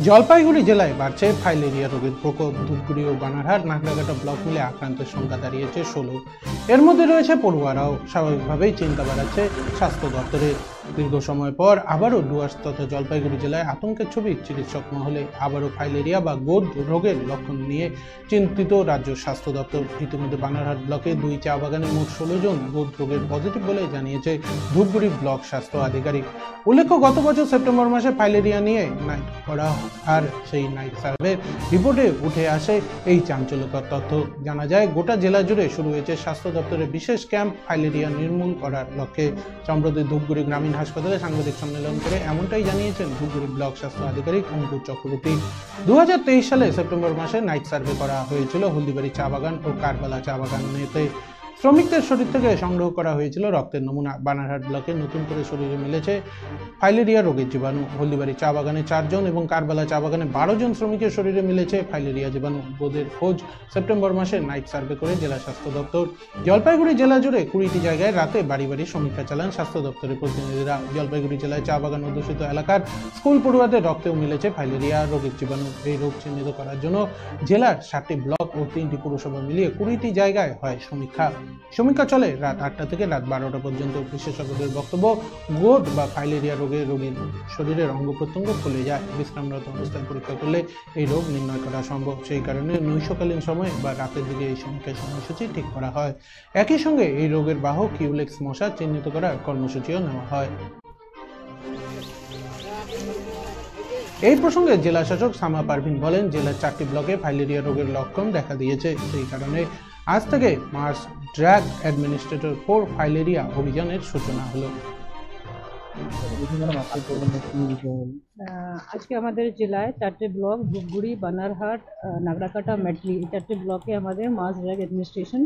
জলপাইগুড়ি জেলায় বাড়ছে ফাইলেরিয়া রোগের প্রকোপ। ধূপগুড়ি ও বানারহাট নাগরাকাটা ব্লক মিলে আক্রান্তের সংখ্যা দাঁড়িয়েছে 16। এর মধ্যে রয়েছে পড়ুয়ারাও। স্বাভাবিকভাবেই চিন্তা বাড়াচ্ছে স্বাস্থ্য দপ্তরের। দীর্ঘ সময় পর আবারও ডুয়ার্স তথা জলপাইগুড়ি জেলায় আতঙ্কের ছবি চিকিৎসক মহলে। আবারও ফাইলেরিয়া বা গোদ রোগের লক্ষণ নিয়ে চিন্তিত রাজ্য স্বাস্থ্য দপ্তর। ইতিমধ্যে বানারহাট ব্লকে 2 চা বাগানে মোট 16 জন গোদ রোগের পজিটিভ বলে জানিয়েছে ধূপগুড়ি ব্লক স্বাস্থ্য আধিকারিক। উল্লেখ্য, গত বছর সেপ্টেম্বর মাসে ফাইলেরিয়া নিয়ে নাইট করা আর সেই নাইট সার্ভে রিপোর্টে উঠে আসে এই চাঞ্চল্যকর তথ্য। জানা যায়, গোটা জেলা জুড়ে শুরু হয়েছে স্বাস্থ্য দপ্তরের বিশেষ ক্যাম্প ফাইলেরিয়া নির্মূল করার লক্ষ্যে। সম্প্রতি ধূপগুড়ি গ্রামীণ হাসপাতালে সাংবাদিক সম্মেলন করে এমনটাই জানিয়েছেন ধূপগুড়ি ব্লক স্বাস্থ্য আধিকারিক অঙ্কুর চক্রবর্তী। 2023 সালে সেপ্টেম্বর মাসে নাইট সার্ভে করা হয়েছিল হলদিবাড়ি চা বাগান ও কারবালা চা বাগানেতে। শ্রমিকদের শরীর থেকে সংগ্রহ করা হয়েছিল রক্তের নমুনা। বানারহাট ব্লকে নতুন করে শরীরে মিলেছে ফাইলেরিয়া রোগের জীবাণু। হলদিবাড়ি চা বাগানে 4 জন এবং কারবালা চা বাগানে 12 জন শ্রমিকের শরীরে মিলেছে ফাইলেরিয়া জীবাণু। বোধের খোঁজ সেপ্টেম্বর মাসে নাইট সার্ভে করে জেলা স্বাস্থ্য দপ্তর। জলপাইগুড়ি জেলা জুড়ে 20টি জায়গায় রাতে বাড়ি বাড়ি সমীক্ষা চালান স্বাস্থ্য দপ্তরের প্রতিনিধিরা। জলপাইগুড়ি জেলায় চা বাগান অধ্যুষিত এলাকার স্কুল পড়ুয়াদের রক্তেও মিলেছে ফাইলেরিয়া রোগের জীবাণু। এই রোগ চিহ্নিত করার জন্য জেলার 7টি ব্লক ও 3টি পুরসভা মিলিয়ে 20টি জায়গায় হয় সমীক্ষা চলে রাত 8টা থেকে রাত 12টা পর্যন্ত। বিশেষজ্ঞদের বক্তব্য, গোদ বা ফাইলেরিয়া রোগে রোগীর শরীরের অঙ্গ প্রত্যঙ্গ ফুলে যায়। বিশ্রামরত অবস্থায় পরীক্ষা করলে এই রোগ নির্ণয় করা সম্ভব। সেই কারণে নৈশকালীন সময় বা রাতের দিকে এই সমীক্ষার সময়সূচি ঠিক করা হয়। একই সঙ্গে এই রোগের বাহক কিউলেক্স মশা চিহ্নিত করার কর্মসূচিও নেওয়া হয়। এই প্রসঙ্গে জেলা শাসক সামা পারভিন বলেন, জেলার 4টি ব্লকে ফাইলেরিয়া রোগের লক্ষণ দেখা দিয়েছে। সেই কারণে আজ থেকে March drug administrator for filaria অভিযানের সূচনা হলো। আজকে আমাদের জেলায় 4টে ব্লক ধূপগুড়ি, বানারহাট, নাগরাকাটা, মেটলি, এই 4টে ব্লকে আমাদের মাস ড্রাগ অ্যাডমিনিস্ট্রেশন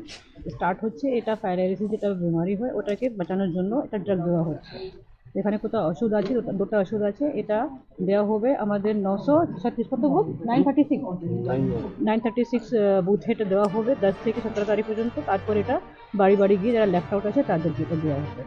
স্টার্ট হচ্ছে। এটা ফাইলেরিয়াসিস যেটা বিমারি হয় ওটাকে বাঁচানোর জন্য এটা ড্রাগ দেওয়া হচ্ছে। এখানে কোথাও ওষুধ আছে, 2টা ওষুধ আছে। এটা দেওয়া হবে আমাদের 936 কত বুথ 936 বুথে এটা দেওয়া হবে 10 থেকে 17 তারিখ পর্যন্ত। তারপর এটা বাড়ি বাড়ি গিয়ে যারা লেফট আউট আছে তাদেরকে এটা দেওয়া হবে।